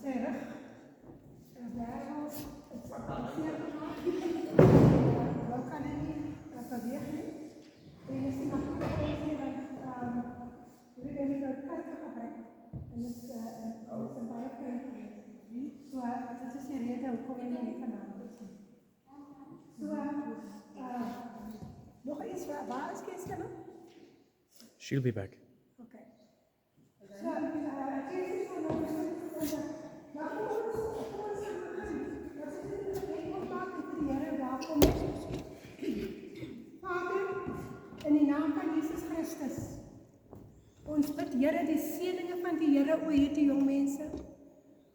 Sy rug. Wêreld, het seer gemaak. Nou kan hy nie beweeg nie. En is die makkelijke sê, want jy moet nou kuite gebruik. En dit is een baie klein geweest. So, dit is die rede hoekom jy nie vanaand is nie. So, nog eens, waar is Keeske nou? She'll be back. Okay. So, Keeske van ons, maar kom ons maak met die Here welkom. Vader, in die naam van Jesus Christus, ons bid Here die seëninge van die Here oor hierdie jong mense.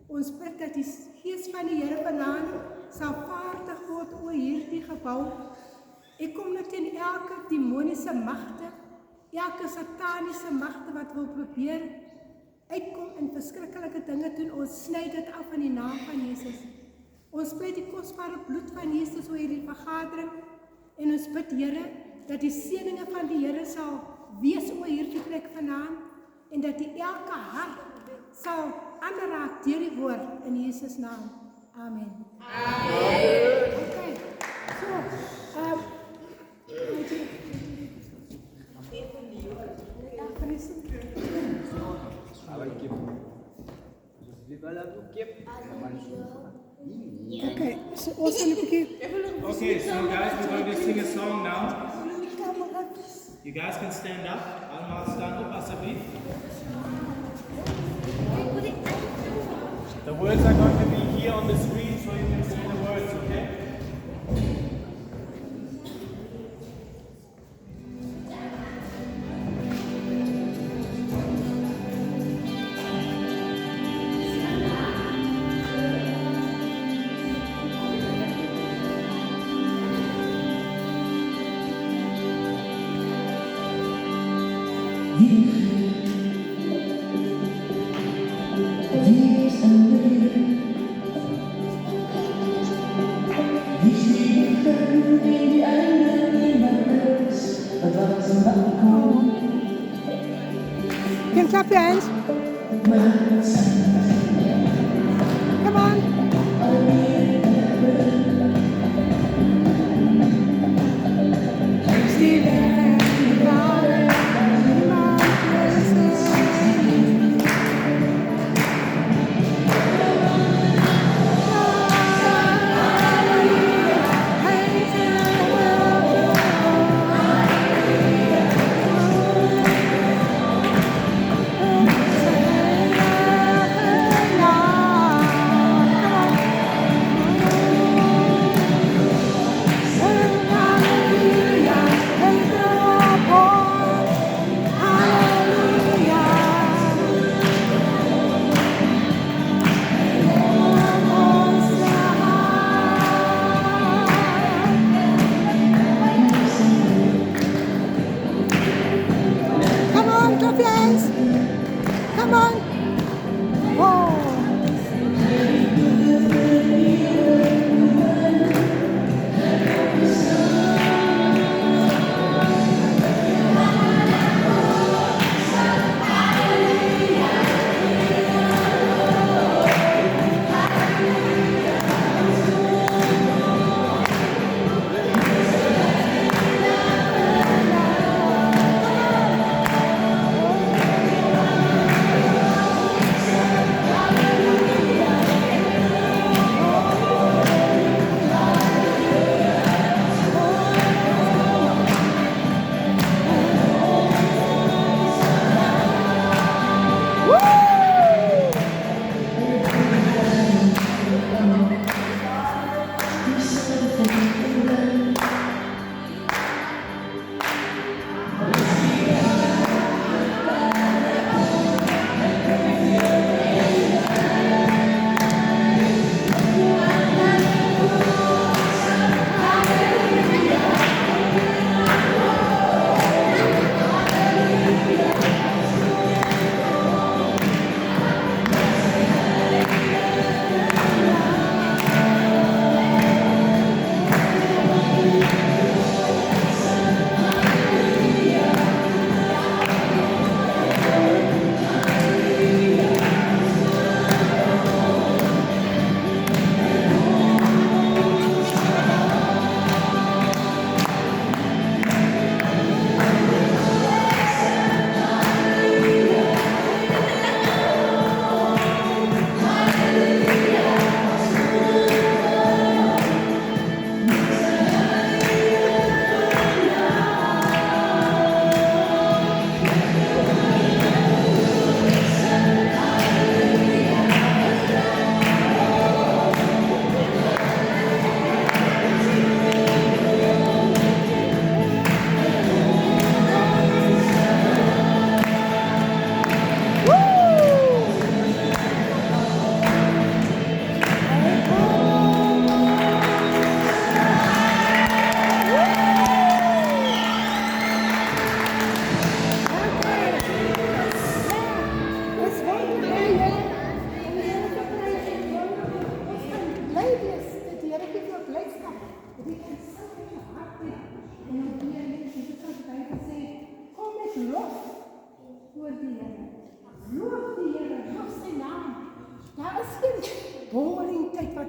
Ons bid dat die Gees van die Here vanaand sal vaardig word oor hierdie gebou. Ek kom net teen elke demoniese magte, elke sataniese magte wat wil probeer uitkom en verskriklike dinge doen. Ons sny dit af in die naam van Jesus. Ons pleit die kosbare bloed van Jesus oor hierdie vergadering en ons bid Here dat die seëninge van die Here sal wees oor hierdie plek vanaand en dat die elke hart sal aanraak deur die woord in Jesus naam. Amen. Amen. Okay. So, okay, so also okay, so guys, we're going to sing a song now. You guys can stand up. I'll stand up, Asabi. The words are going to be here on the screen so you can see the words, okay? you can clap your hands. Come on.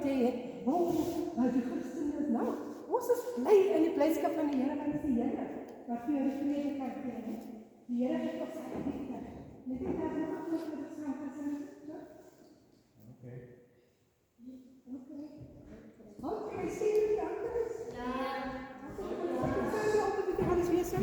wat hy het. Die Christene, nou, ons is bly in die blydskap van die Here, want is die Here wat vir jou die vrede kan gee. Die Here het ons liefde. Net dit daar nog vir die saam gesing. Okay, sien jy die anders? Ja. Alles weer so.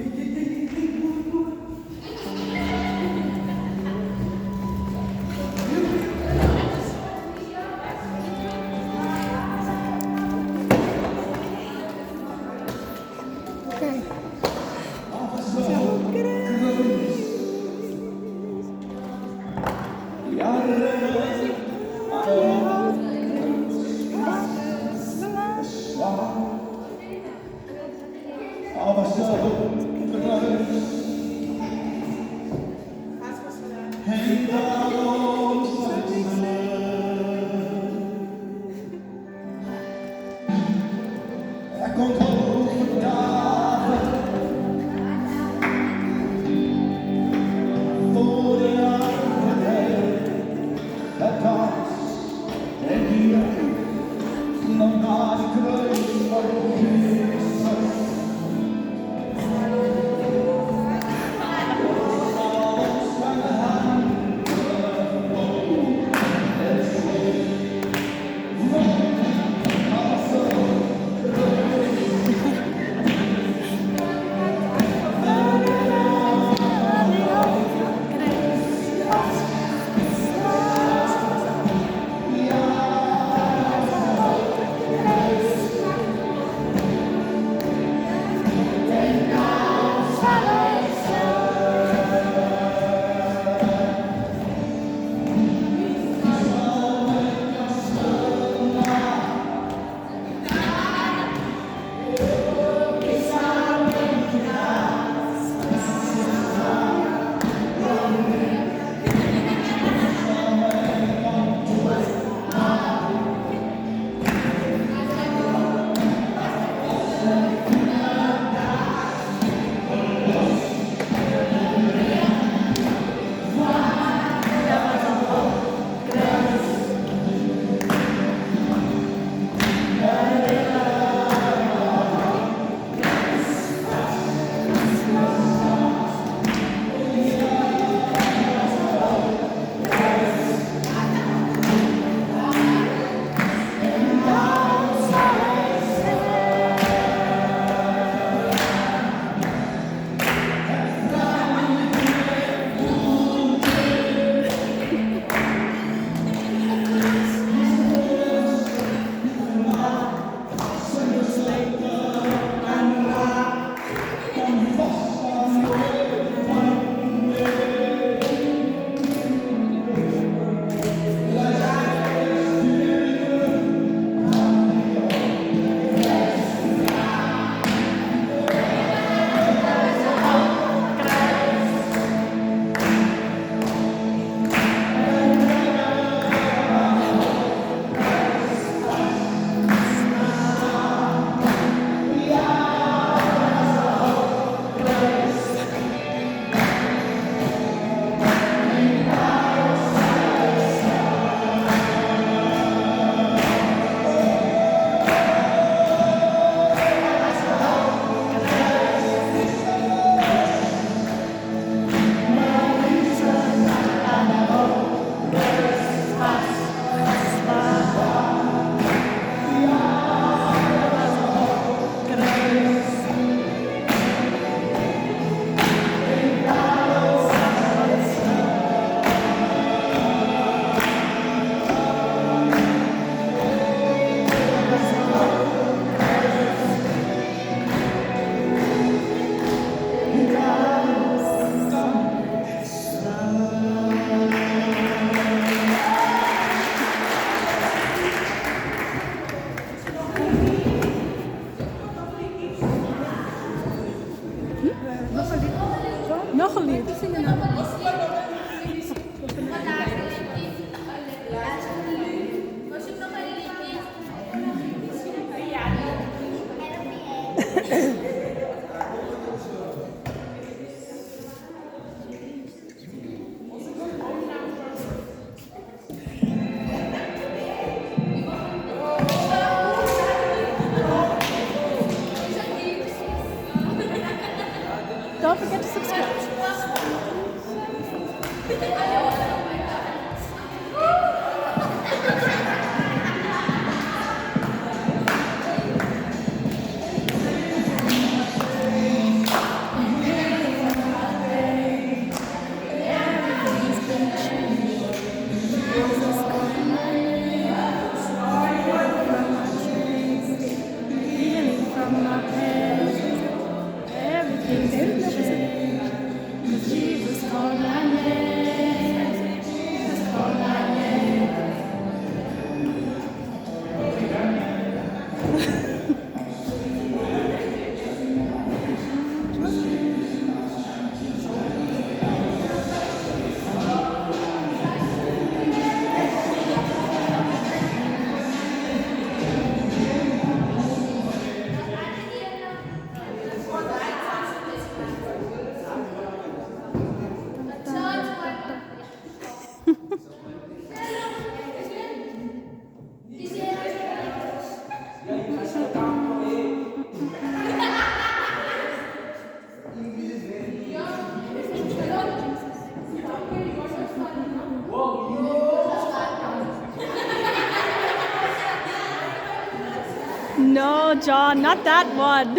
No, John, not that one.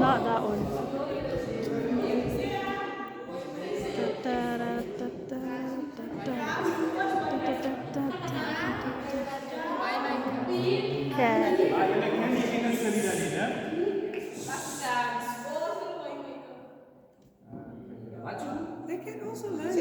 Not that one. Okay. They can also learn.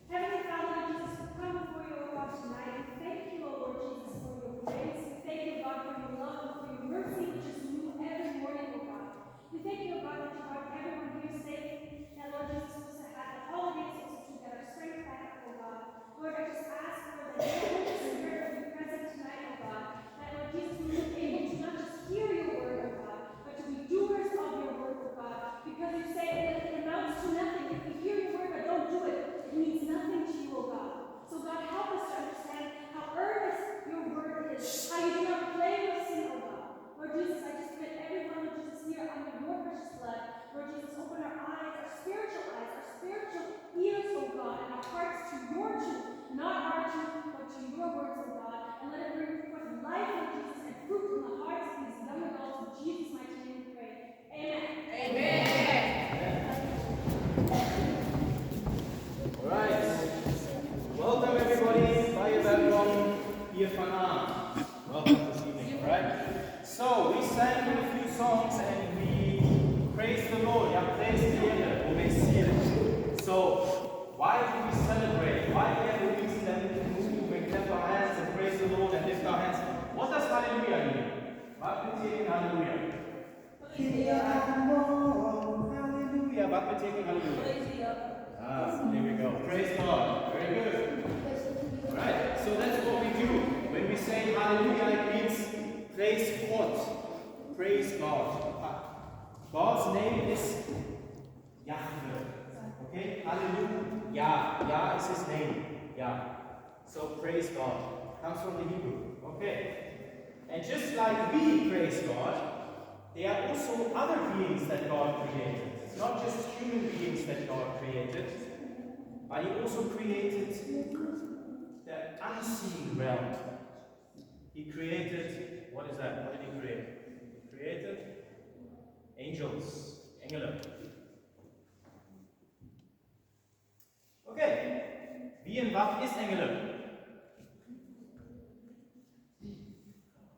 Heavenly Father, we just come before you, O God, tonight. We thank you, O Lord Jesus, for your grace. We thank Welcome this evening, alright? So, we sang a few songs and we praised the Lord. Ja, praise the Lord, wo wir singen. So, why do we celebrate? Why do we have a reason that we can move and clap our hands and praise the Lord and lift our hands? What does hallelujah mean? Was betekent hallelujah? Hallelujah. Was betekent hallelujah? Ah, there we go. Praise God. Very good. Alright, so that's what we do. When we say hallelujah, it means praise God. Praise God. God's name is Yahweh. Okay? Hallelujah. Yah is his name. Yah. So praise God. Comes from the Hebrew. Okay. And just like we praise God, there are also other beings that God created. It's not just human beings that God created, but he also created the unseen realm. He created, what is that? What did he create? He created angels, Engel. Okay, wie en wat is Engelen?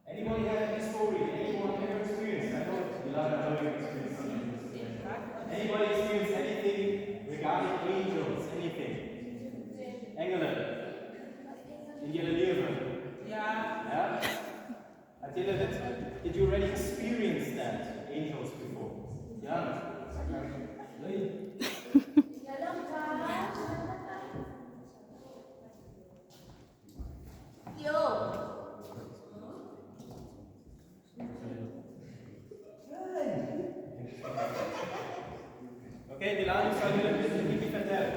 Anybody have any story? Anyone ever experienced? I know a lot of you experienced something. Anybody experience anything regarding angels? Anything? Engelen? In jullie leven? Yeah? Did you already experience that? Angels before? Yeah? Okay, die Ladung soll wieder ein bisschen nicht vertellen.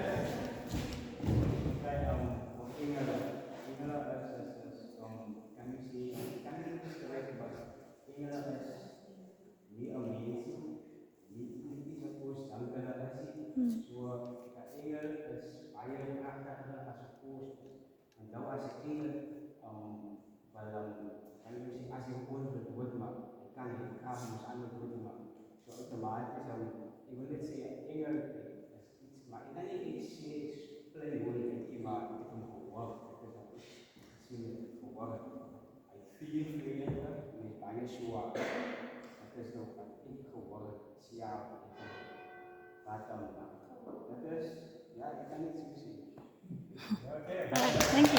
Thank you.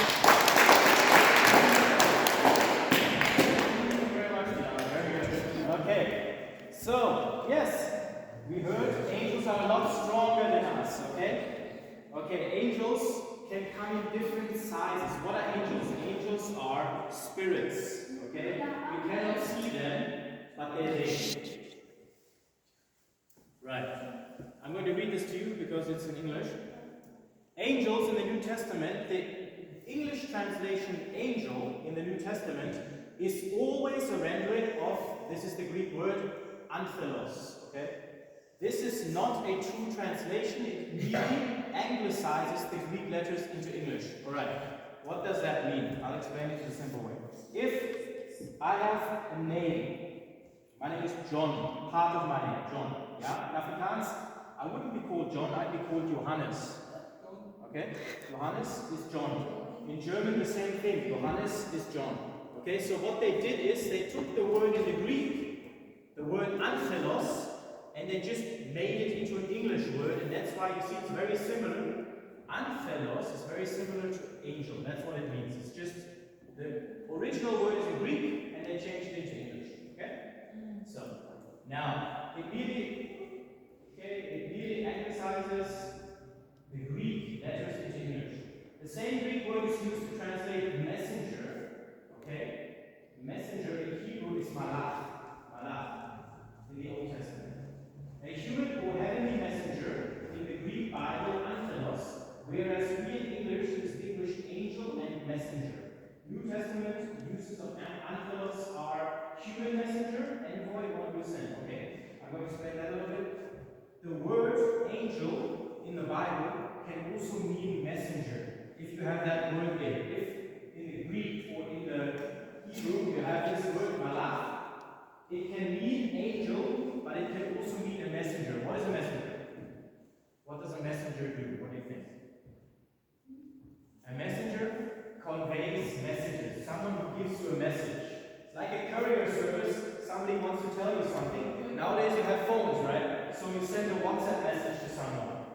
Okay, so yes, we heard angels are a lot stronger than us, okay? Okay, angels can come in different sizes. What are angels? Angels are spirits, okay? We cannot see them, but they're there. Right. I'm going to read this to you because it's in English. Angels in the New Testament, the English translation angel in the New Testament is always a rendering of, this is the Greek word, anthelos, okay? This is not a true translation, it merely anglicizes the Greek letters into English. Alright, what does that mean? I'll explain it in a simple way. If I have a name, my name is John, part of my name, John. Yeah? In Afrikaans, I wouldn't be called John, I'd be called Johannes. Okay? Johannes is John. In German, the same thing. Johannes is John. Okay, so what they did is they took the word in the Greek, the word anthelos, and they just made it into an English word, and that's why you see it's very similar. Anthelos is very similar to angel. That's what it means. It's just the original word is in Greek, and they changed it into English. Okay? So now it really anglicizes the Greek letters into English. The same Greek word is used to translate messenger. Okay? Messenger in Hebrew is malach. Malach in the Old Testament. A human or heavenly messenger in the Greek Bible, anthelos, whereas we in English distinguish angel and messenger. New Testament uses of anthelos are human messenger, envoy, one you send. Okay? I'm going to explain that a little bit. The word angel in the Bible can also mean messenger. If you have that word there. If in the Greek or in the Hebrew you have this word malach, it can mean angel, but it can also mean a messenger. What is a messenger? What does a messenger do? What do you think? A messenger conveys messages. Someone who gives you a prayer service, somebody wants to tell you something. Nowadays you have phones, right? So you send a WhatsApp message to someone.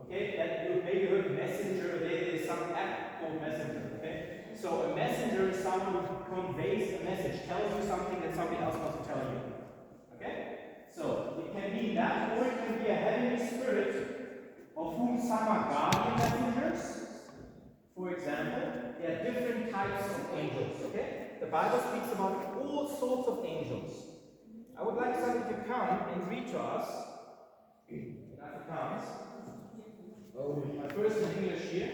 Okay? That you maybe heard Messenger, there's some app called Messenger. Okay? So a messenger is someone who conveys a message, tells you something that somebody else wants to tell you. Okay? So it can be that, or it can be a heavenly spirit, of whom some are guardian messengers. For example, there are different types of angels. Okay? The Bible speaks about all sorts of angels. I would like somebody to come and read to us in Afrikaans. First in English here.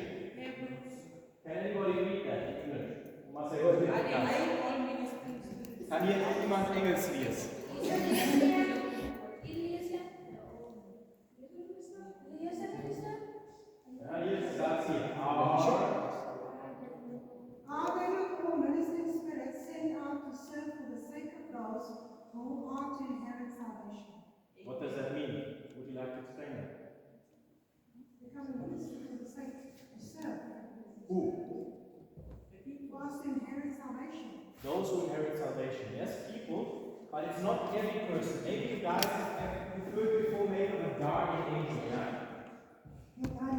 Can anybody read that in English? Must I go to Afrikaans? Kann hier jemand Engels lesen? Ja, hier sagt sie, aber. Are there no ministering spirits sent out to serve for the sake of those who are to inherit salvation? What does that mean? Would you like to explain that? Become a minister for the sake to serve. Who? Who are to inherit salvation? Those who inherit salvation. Yes, people, but it's not every person. Maybe you guys have heard before maybe of a guardian angel, yeah?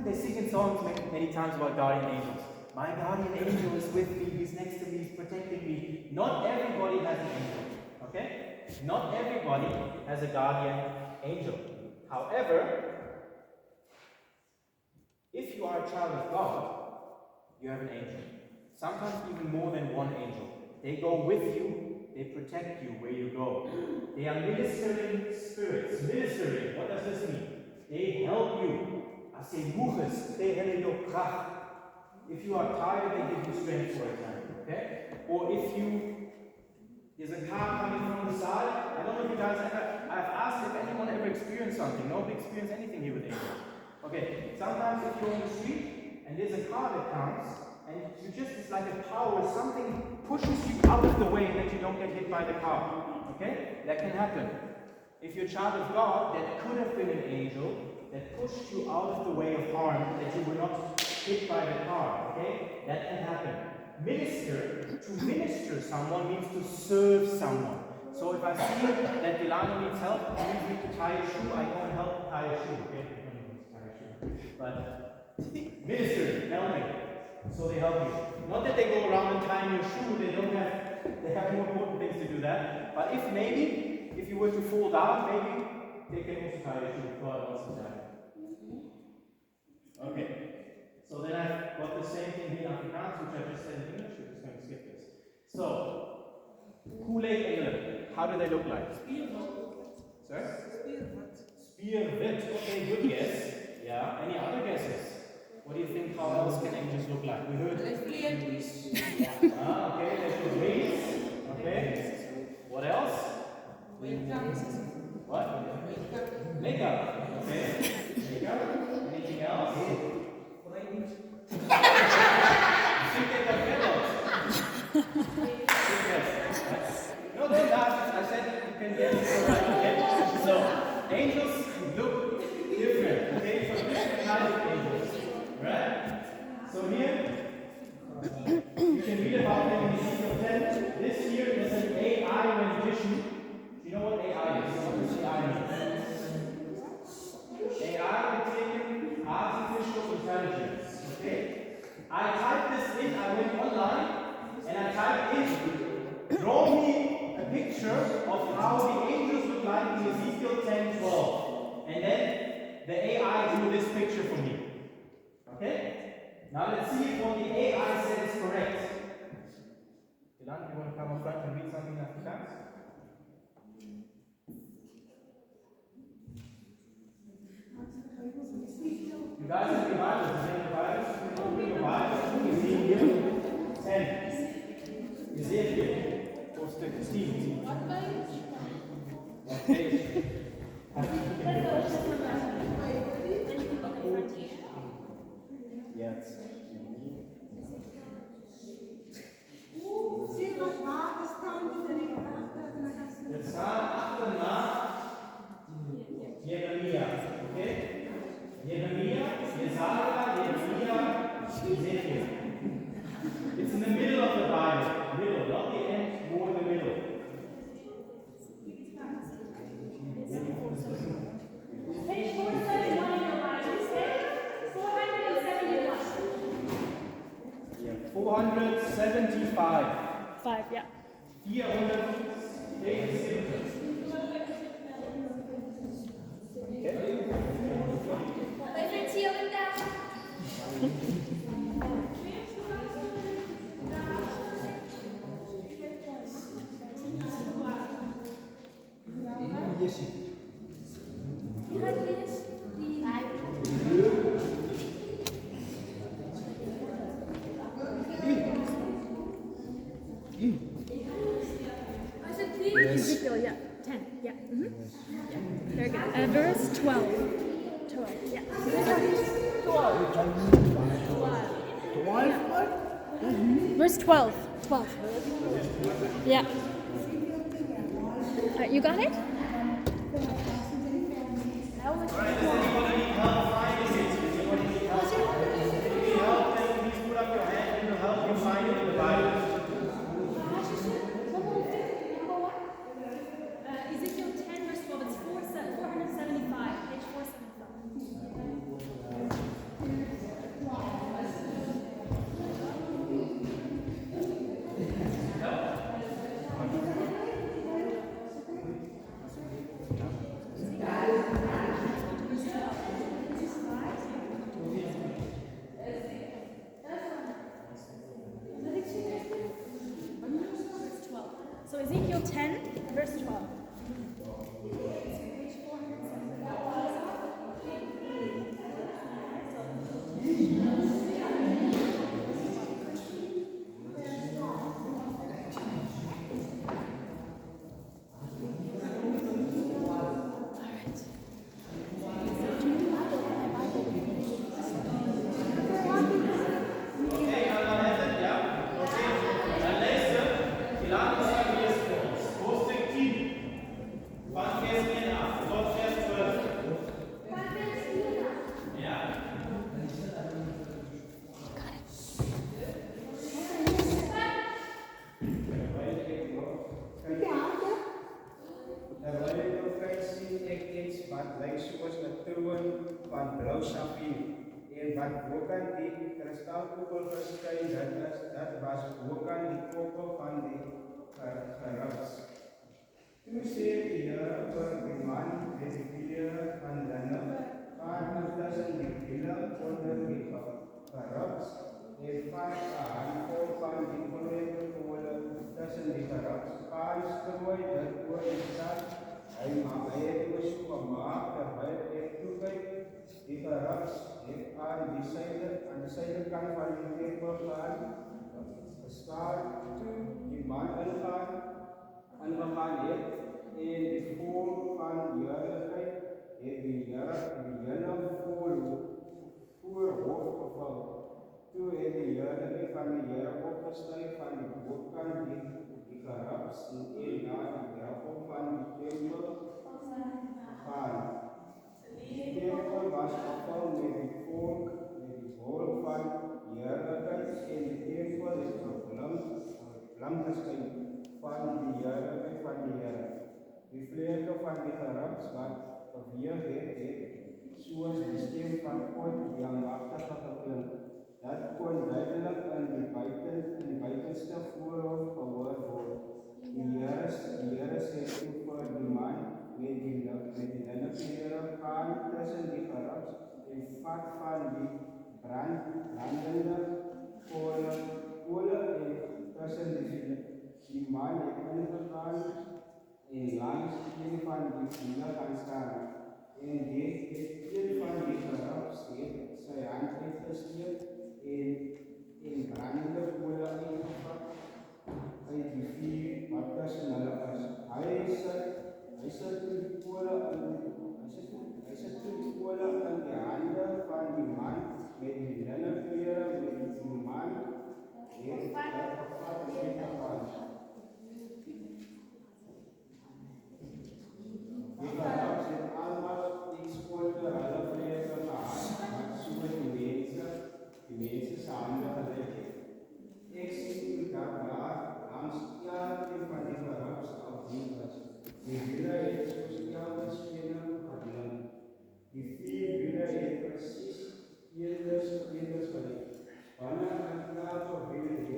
They sing in songs many times about guardian angels. My guardian angel is with me, he's next to me, he's protecting me. Not everybody has an angel, okay? Not everybody has a guardian angel. However, if you are a child of God, you have an angel. Sometimes even more than one angel. They go with you, they protect you where you go. They are ministering spirits. Ministering, what does this mean? They help you. As jy moeg is, they help your kracht. If you are tired, they give you strength, for example. Okay? Or if there's a car coming from the side, I don't know if you guys I've asked if anyone ever experienced something. Nobody experienced anything here with angels. Okay, sometimes if you're on the street and there's a car that comes, and it's like a power, something pushes you out of the way that you don't get hit by the car. Okay? That can happen. If you're a child of God, that could have been an angel that pushed you out of the way of harm, that you were not hit by the car. Okay? That can happen. To minister someone means to serve someone. So if I see that Delano needs help, he needs me to tie a shoe, I go and help tie a shoe. Okay? But minister, helping. So they help you. Not that they go around and tying your shoe, they have more important things to do that. But if you were to fall down, maybe they can also tie your shoe. God wants to die. Okay. So then I've got the same thing here in Afrikaans, which I just said in English. We're just going to skip this. So, Kool-Aid Engel, how do they look like? Sir? Spierwit. Okay, good guess. Yeah. Any other guesses? What do you think? How else can angels look like? We heard. Okay, there's the wings. Okay. What else? What? Makeup. Okay. Makeup. Anything else? I think they got pillows. No, don't laugh. I said you can guess it right. Okay. So, angels look different. Okay, so different kinds of angels. Right? So here, you can read about them in Ezekiel 10. This here is an AI rendition. Do you know what AI is? What does AI mean? AI is taken artificial intelligence. Okay? I typed this in, I went online, and I typed in, draw me a picture of how the angels look like in Ezekiel 10:12. And then the AI drew this picture for me. Okay? Now let's see if what the AI said is correct. Dylan, you want to come up front and read something in Afrikaans? You guys have your Bibles. You have your Bibles? Open your Bibles. Ezekiel 10. Ezekiel. Hoofdstuk 10. What page? Yes. Wir staan achterna Jeremia. Okay? Jeremia, Jesaja, Jeremia, Ezekiel. It's in the middle of the Bible. Middle, not the end, more the middle. 475. 5, yeah. 477. Ezekiel, yeah. 10, yeah. Yeah. Very good. Verse 12. 12, yeah. 12. Verse 12. 12. Yeah. You got it? Ezekiel 10, verse 12. It's 475. Page 475. So Ezekiel 10, verse 12. Terwyl die profeet sien ek iets wat lyk soos 'n troon van blou safier en wat bokant die kristalkoepel verskyn, dat was bokant die koppel van die gerubs. Toe sê die Here vir die man met die klere van linne, gaan tussen die wiele onder die gerubs en vat 'n handvol van die gloeiende kolle tussen die gerubs, gaan strooi dit oor die stad. Hy het oos gemaak terwyl ek toekyk, die gerubs het aan die syderkant van die tempel gestaan, toe die man ingegaan het, en die volk van heerlikheid het die Here voorhof geval. Toe het die heerlikheid van die Here opgestyg van die bokant die gerubs en na die drempel van die tempel gegaan. Die tempel was gevul met die volk, met die wolk van heerlikheid, en die tempel is blam geskyn van die heerlikheid van die Here. Die vlerke van die gerubs wat beweeg het, soos die stem van God die Almagtige geklink. Dat kon duidelik in die buitenste voorhof gehoor word. Die Here sê toe vir die man met die linne klere, gaan tussen die gerubs en vat van die brandende kolle en tussen die wiele. Die man het ingegaan en langs een van die wiele gaan staan. En een van die gerubs het sy hand uitgesteek en brandende kolle ingevat uit die vuur wat tussen hulle was. Hy sit toe die kolle in die hande van die man met die linne klere, met die man het gevat en gegaan. Die gerubs het almal iets onder hulle vlerke gehad, wat soos die mense se hande gelyk het. Ek sien dat daar langs elkeen van die gerubs afdien was. Die wiele het soos elke skene geblink. Die 4 wiele het presies eenders gelyk. Wanneer 'n elke wiel het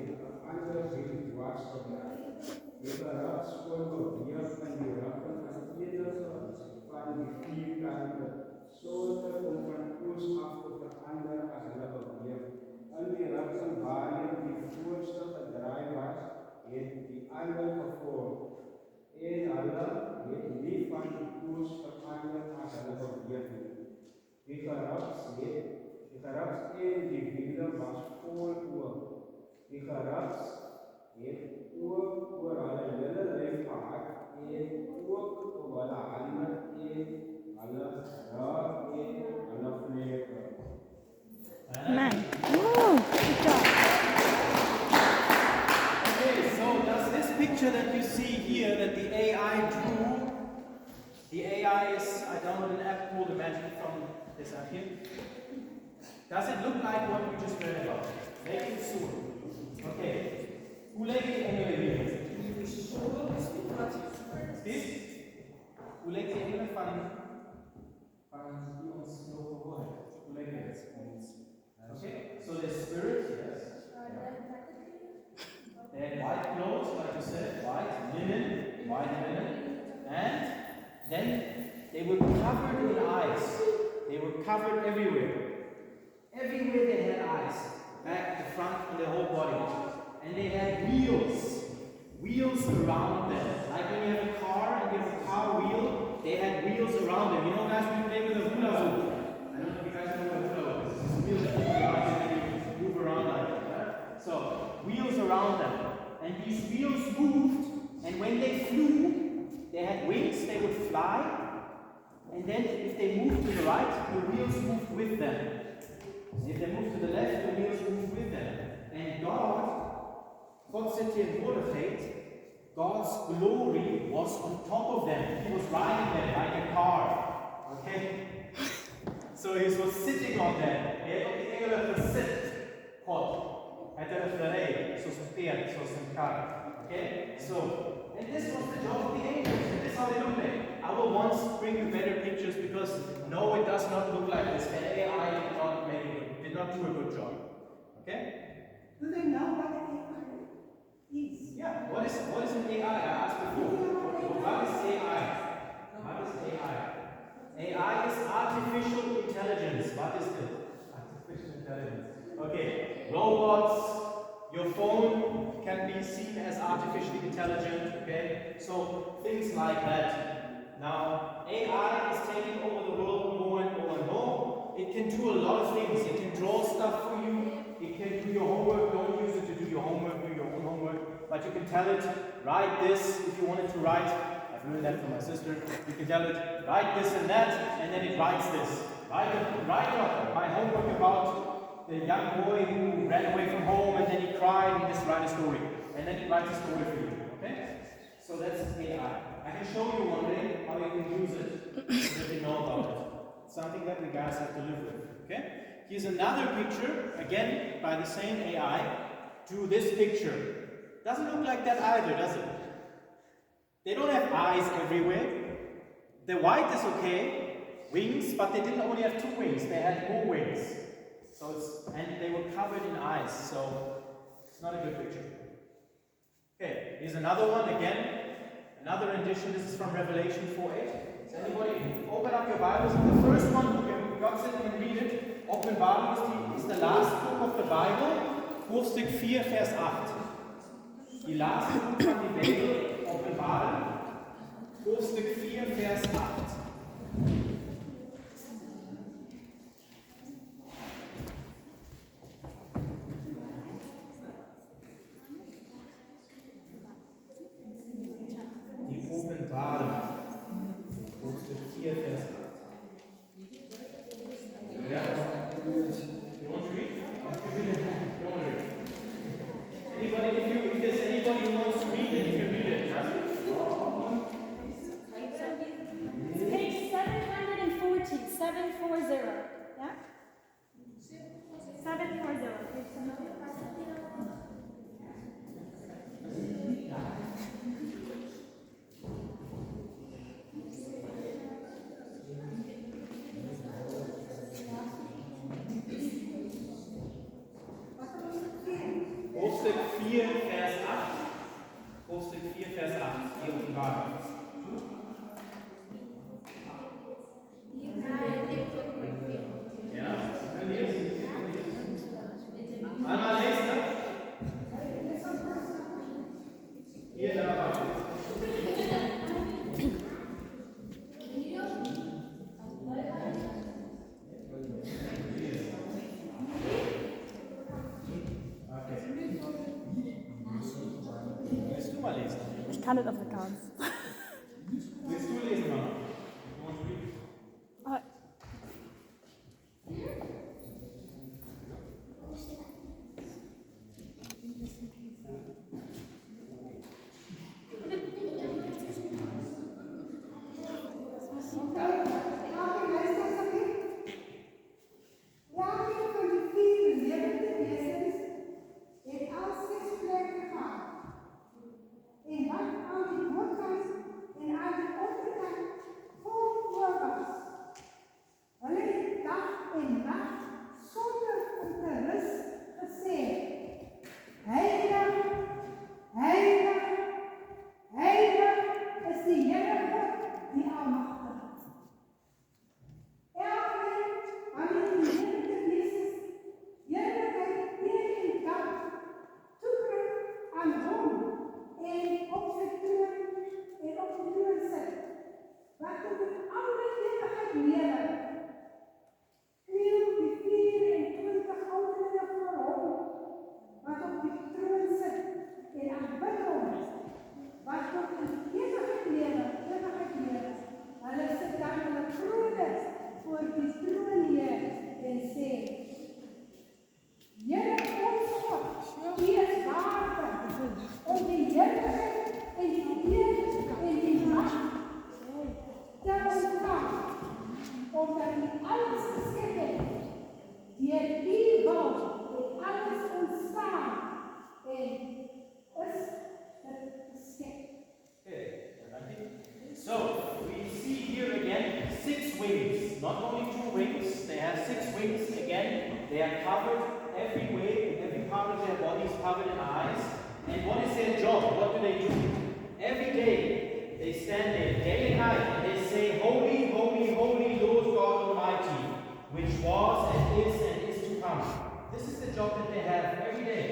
bliksem waarin die voorste gedraai was, het die ander gevolg. En hulle het nie van die koers verander as hulle beweeg nie. Die geraps en die wiele was vol oog. Die geraps het ook oor hulle hele lyf gehad en ook oor hulle hande en hulle raak en hulle vleuke. Man. Whoa, good job. Okay, so does this picture that you see here that the AI drew, the AI is, I downloaded an app called Imagine from this app here. Does it look like what we just read about? Make it soon. Okay. Hoe leek die engelen hier? Dit? Hoe leek die engelen van die ons nog gehoord hebben? Hoe leek dit? Okay, so the spirit, yes. They had white clothes, like you said, white linen, and then they were covered in eyes. They were covered everywhere. Everywhere they had eyes, back, the front, and their whole body. And they had wheels around them. Like when you have a car and you have a car wheel, they had wheels around them. You know, guys, when you play with a hula hoop. I don't know if you guys know what a hula hoop is. It's wheels that move around and then you move around like that. Right? So, wheels around them. And these wheels moved, and when they flew, they had wings, they would fly. And then if they moved to the right, the wheels moved with them. If they moved to the left, the wheels moved with them. And God zit hier in woordigheid, God's glory was on top of them. He was riding them like a car. Okay? So he was sitting on them. Hij heeft op die engelen gezet. God. Hij had er gereden, zoals een paard, zoals een kar. Okay? So, and this was the job of the angels. And this is how they look like. I will once bring you better pictures because no, it does not look like this. And AI did not do a good job. Okay? Do they know what an AI is? Yeah, what is an AI? I asked before. What is AI? What is AI? AI is artificial intelligence. What is it? Artificial intelligence. Okay, robots, your phone can be seen as artificially intelligent, okay? So things like that. Now, AI is taking over the world more and more and more. It can do a lot of things. It can draw stuff for you. It can do your homework. Don't use it to do your homework, do your own homework. But you can tell it, write this if you want it to write. I've learned that from my sister. You can tell it, write this and that, and then it writes this. Write my homework about the young boy who ran away from home and then he cried and just write a story. And then it writes a story for you. Okay? So that's AI. I can show you one day how you can use it so that you know about it. It's something that we guys have to live with. Okay? Here's another picture, again by the same AI. Drew this picture. Doesn't look like that either, does it? They don't have eyes everywhere. The white is okay, wings, but they didn't only have 2 wings, they had more wings. And they were covered in eyes, so it's not a good picture. Okay, here's another one again. Another rendition, this is from Revelation 4:8. Does anybody open up your Bibles? The first one, you can God sit and read it. Openbaring is the last book of the Bible, hoofdstuk 4, vers 8. Die laatste boek van die Bijbel, Openbaring, hoofdstuk 4, vers 8. Die Openbaring, hoofdstuk 4, vers 8. Yeah. You want to read? You want to read? Anybody, if there's anybody who wants to read it, you can read it. Page 740, 740. Yeah? 740. Page 740. Hoofdstuk 4, vers 8. Hoofdstuk 4, vers 8. Die Openbaring. Ja, einmal Ich kann nicht Afrikaans. Willst du lesen, Mama? You want to read? Ah, So, we see here again 6 wings. Not only 2 wings, they have 6 wings again. They are covered every way, every part of their body is covered in eyes. And what is their job? What do they do? Every day they stand there, day and night, and they say, Holy, holy, holy Lord God Almighty, which was and is to come. This is the job that they have every day.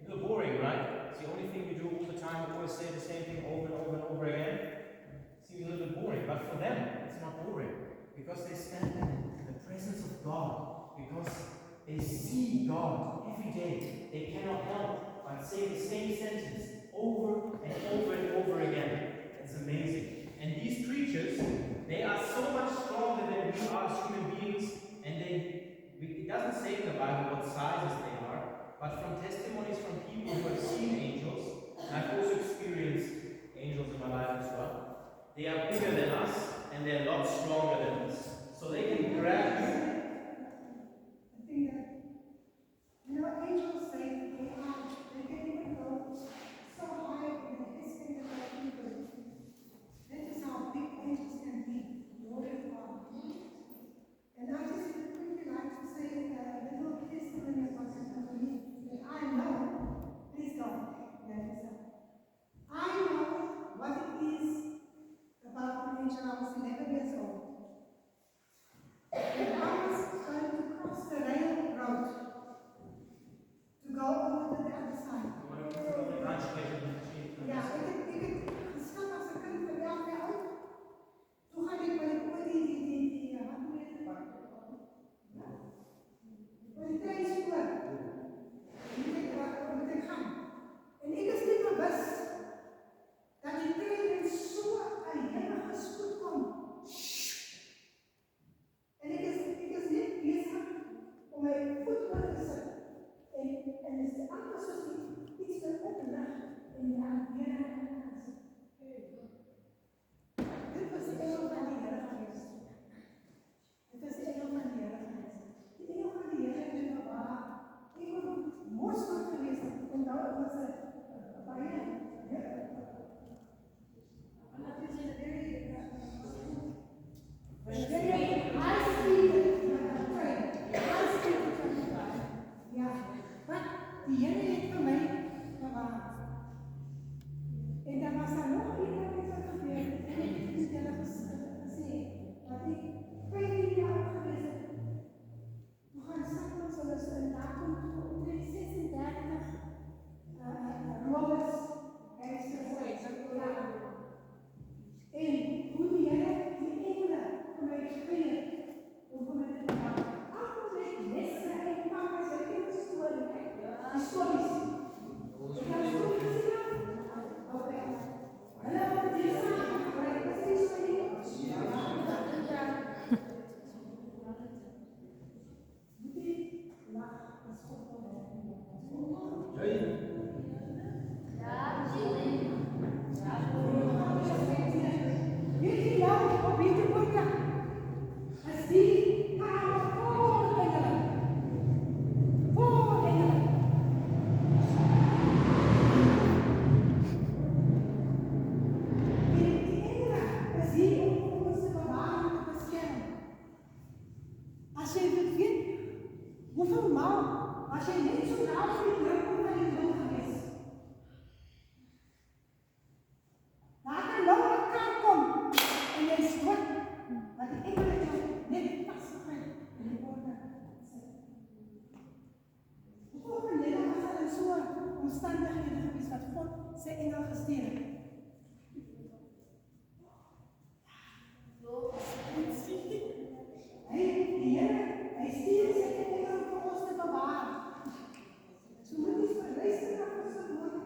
A little boring, right? It's the only thing we do all the time. We always say the same thing over and over and over again. Seems a little bit boring, but for them, it's not boring. Because they stand in the presence of God. Because they see God every day. They cannot help but say the same sentence over and over and over again. It's amazing. And these creatures, they are so much stronger than we are as human beings. And it doesn't say in the Bible what sizes they are. But from testimonies from people who have seen angels, and I've also experienced angels in my life as well. They are bigger than us, and they're a lot stronger than us. So they can grab you. I think that, angels say they can even go so high in the history of our people. That is how big angels can be, Lord of God. And I just would quickly like to say a little testimony about it for me. That I know, please God, I know what it is about an angel. I was 11 years old. And I was going to cross the railroad to go over to the other side. Ja, ik schat als een kind van 11 jaar oud. Toen ga ik bij die die treinspoor. Moet ik gaan. En ik is niet bewust dat die trein in zo'n heilige spoed komt. nou elkaar kom en jy is dood, want die engel het jou net vasgegryp in die orde. Hoeveel van julle was al in so omstandighede gewees wat God sy engel gestuur het? Die Here, hy stuur sy engel vir ons te bewaar. So moet jy luister na ons woord.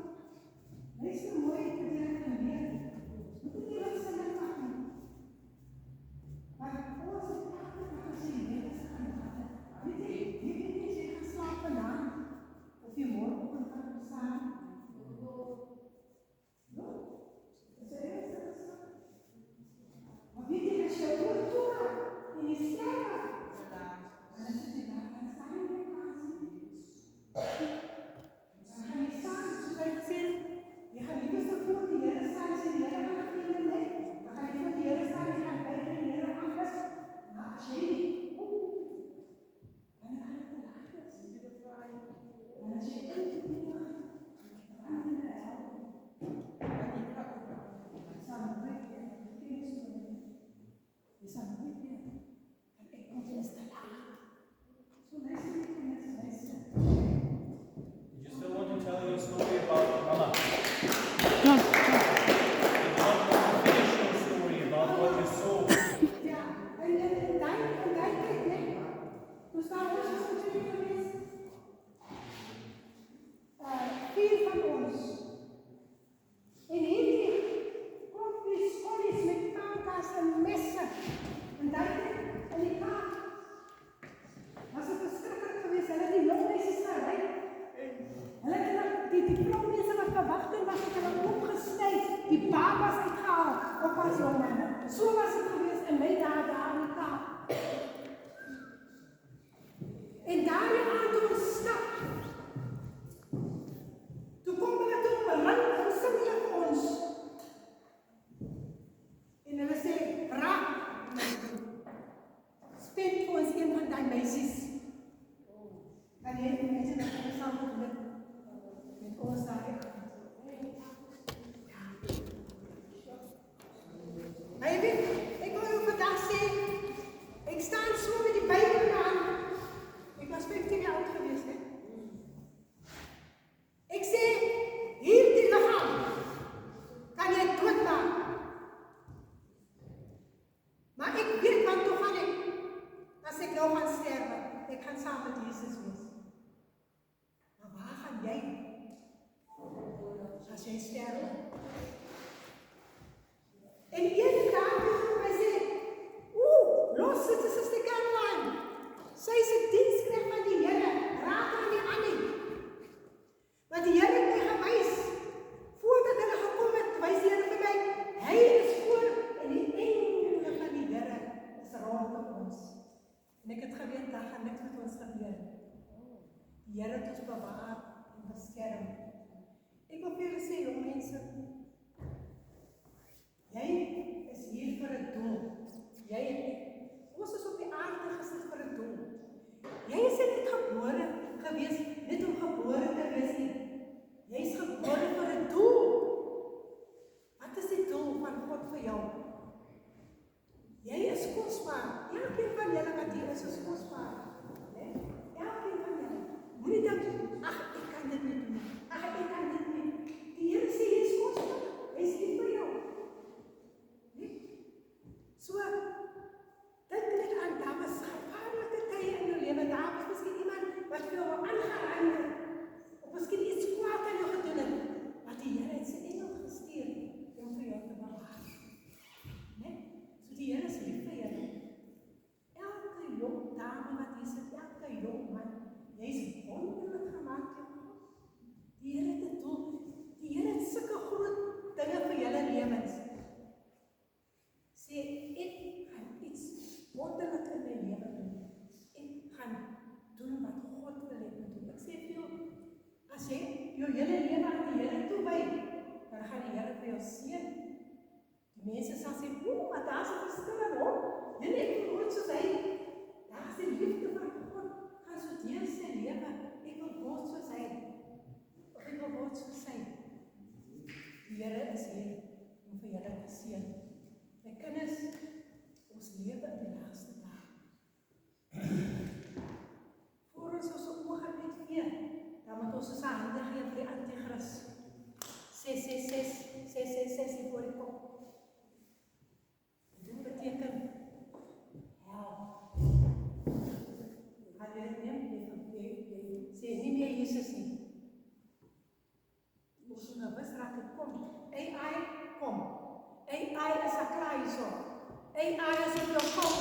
Luister mooi vir die Here van leer. Moet nie wat sy net maak nie. Maar ons het elke dag as jy lewe gaan gehad. Weet jy gaan slaap vanavond, of jy môreoggend gaan opstaan. Ja, is jy eerste geslaap? Maar weet jy, as jy oor toe gaat, en jy sterf, dan is jy daar, dan staan jy nie kans nie. Dan gaan jy staan, soos hy gesê, jy gaan nie beste voor die Here staan, as jy die Here aan die Here net, dan gaan jy voor die Here staan, jy gaan buiten die Here aanbid, maar as jy nie, dan gaan jy te laat is. En as jy in die Here gaan, dan gaan jy te help. Jy sal nooit weer, jy sal nooit weer, en ek moet jy is te laat. So luister die kinders, luister. Did you still want to tell your story about Anna? No. Did you not want to finish your story about what you saw? Ja, en daai tyd net, toe staan ons as natuurlijk geweest, 4 van ons. En hierdie kloppies, skollies met kankas en messe, en daai tyd in die kaart, was het verschrikkelijk geweest, hulle het die jongmeisjes gery, hulle het die vrouwmense wat verwacht het, was het hulle opgesnyd, die babas uitgehaal, op as jongmanne. So was het geweest in my daar in die kaart. En daar die aand toe ons stap, toe kom hulle toe belang en sing hulle vir ons. En hulle sê, raak, spend vir ons een van die meisies. En die mense dat hulle saam met ons daar aan. Maar jy weet, ek wil jou vandag sê, ek staan so met die Bybel aan. Ek was 15 jaar oud geweest, hè. Ek sê, hierdie lichaam kan jy doodmaak. Maar ek weet wat toe gaan ek, as ek nou gaan sterwe, ek gaan saam met Jesus wees. Maar waar gaan jy, as jy sterwe? En een dag het my sê, los dit is Sister Caroline. Sy is 'n diensknegt van die Here, raak aan die Annie. Want die Here het my gewys, voordat hulle gekom het, wys die Here vir my, hy is voor en die engele van die Here is rondom ons. En ek het geweet, daar gaan niks met ons gebeur. Die Here het ons bewaar en beskerm. Ek wil vir julle sê, jong mense, jy is hier vir 'n doel. Jy en ek. Ons is op die aarde gesit vir 'n doel. Jy is nie gebore gewees net om gebore te wees nie. Jy is gebore vir 'n doel. Wat is die doel van God vir jou? Jy is kosbaar. Elkeen van julle wat hier is kosbaar. Nee? Elkeen van julle. Moenie dink, ag, ek kan dit nie doen. Ag, ek kan dit nie. Die Here sê jy is kosbaar. Hy is lief vir jou. So, dink net aan, daar was gevaarlike tye in jou lewe, daar was miskien iemand wat vir jou aangeraai het, of miskien iets kwaad aan jou gedoen het, maar die Here het sy engel gestuur om vir jou te bewaar. Nee? So die Here is lief vir julle. Elke jong dame wat hier sit, elke jong man, jy is wonderlik gemaak deur God. Die Here het 'n doel. Die Here het sulke groot dinge vir julle lewens. Sê, ek gaan iets wonderlik in my lewe doen. Ek gaan doen wat God wil hê ek moet doen. Ek sê vir jou, as jy jou hele lewe aan die Here toewy, dan gaan die Here vir jou seën. Die mense sal sê, maar daar's 'n verskil in hom. Julle ek wil word soos hy. Daar's die liefde van God, gaan so deur sy lewe. Ek wil word soos hy. Of ek wil word soos hy. Die Here is hier om vir Here te seën. My kinders, ons lewe in die laaste dae. Voor ons oë net weer, dan moet ons ons hande gee vir die anti-kris. 666 hier voor die kop. Dit beteken hel. Gaan jy dit neem? Jy sê nie meer Jesus nie. Ons moet nou wis raak dit kom. AI kom. AI is 'n klaaiso. AI is op jou kom.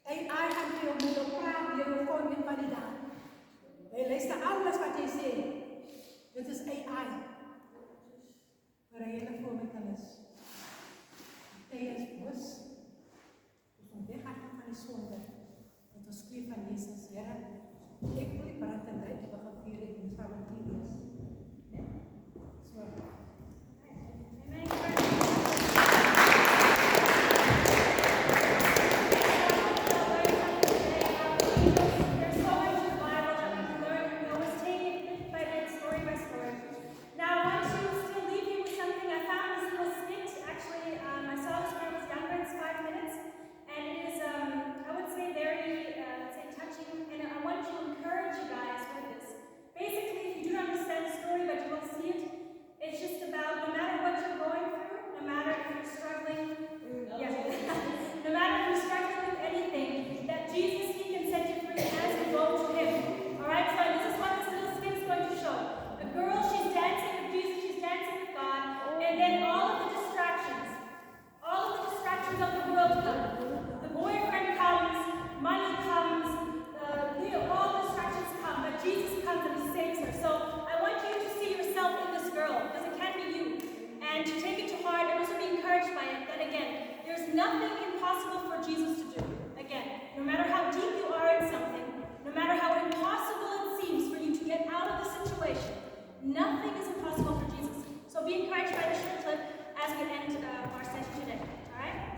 AI gaan vir jou met jou praat, jy wil kom in van die dag. Jy luister alles wat jy sê. Dit is AI. Maar jy het voor my kinders. Jy is bos. Ons moet weggaan van die sonde. Want ons skree van Jesus, Here. Ek wil die brand en tyd begin vier en saam met U wees. So. Nothing impossible for Jesus to do. Again, no matter how deep you are in something, no matter how impossible it seems for you to get out of the situation, nothing is impossible for Jesus. So be encouraged by the short clip as we end our session today. All right?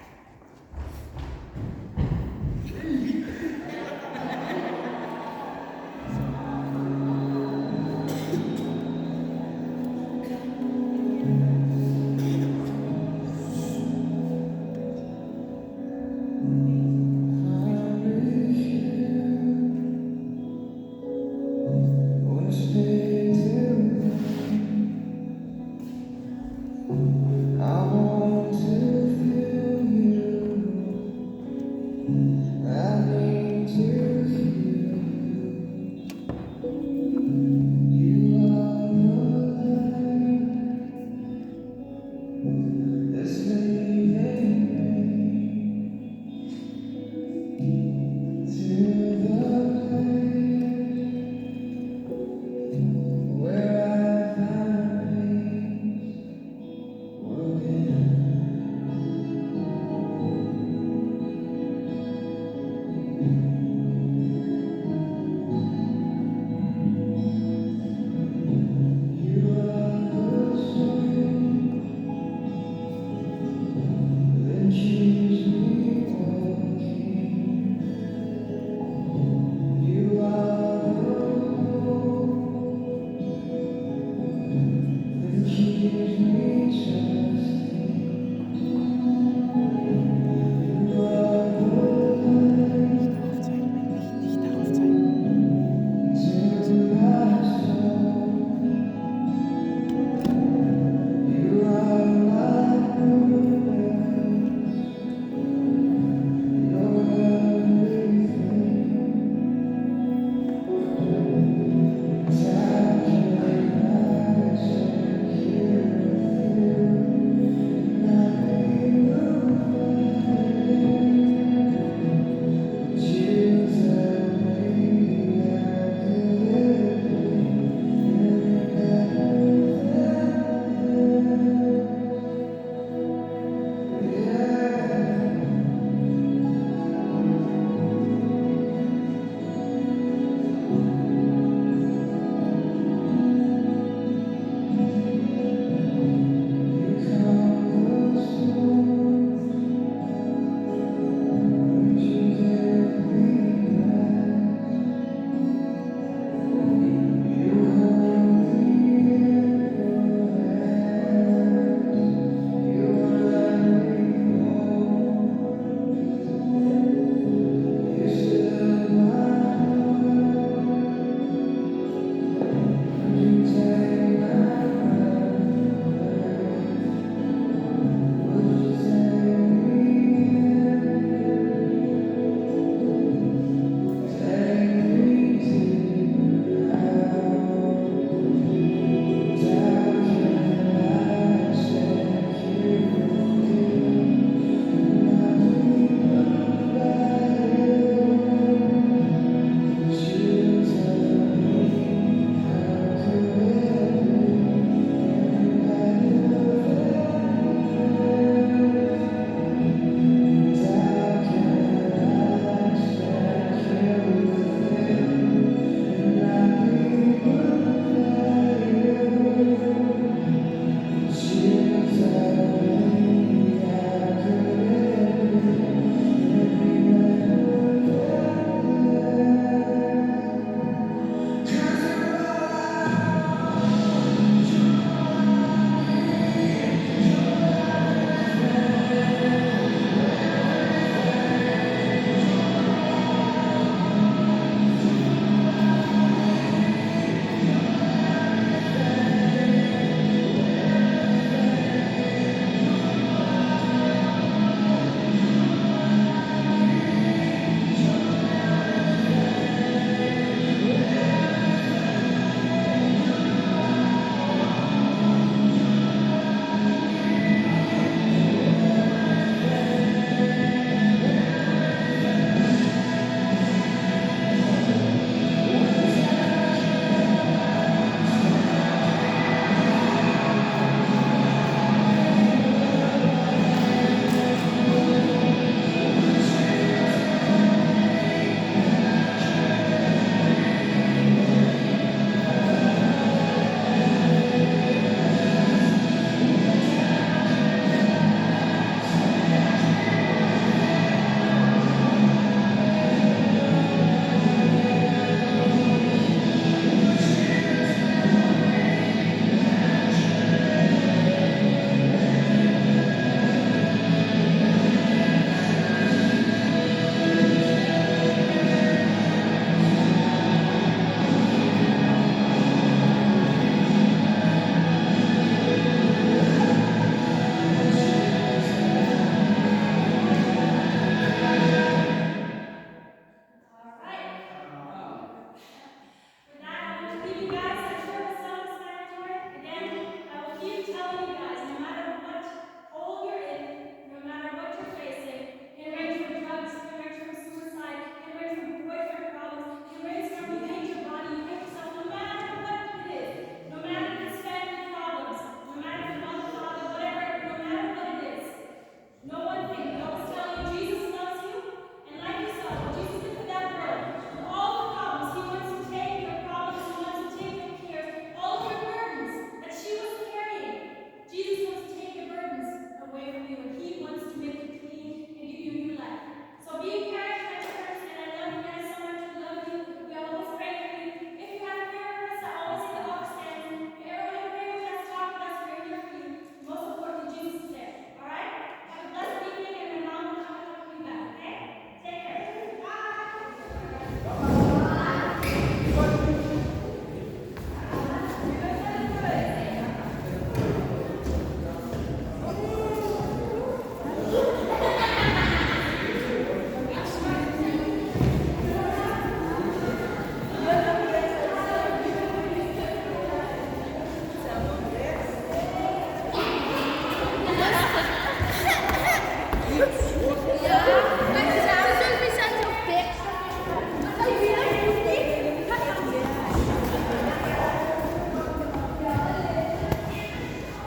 Wanna stay till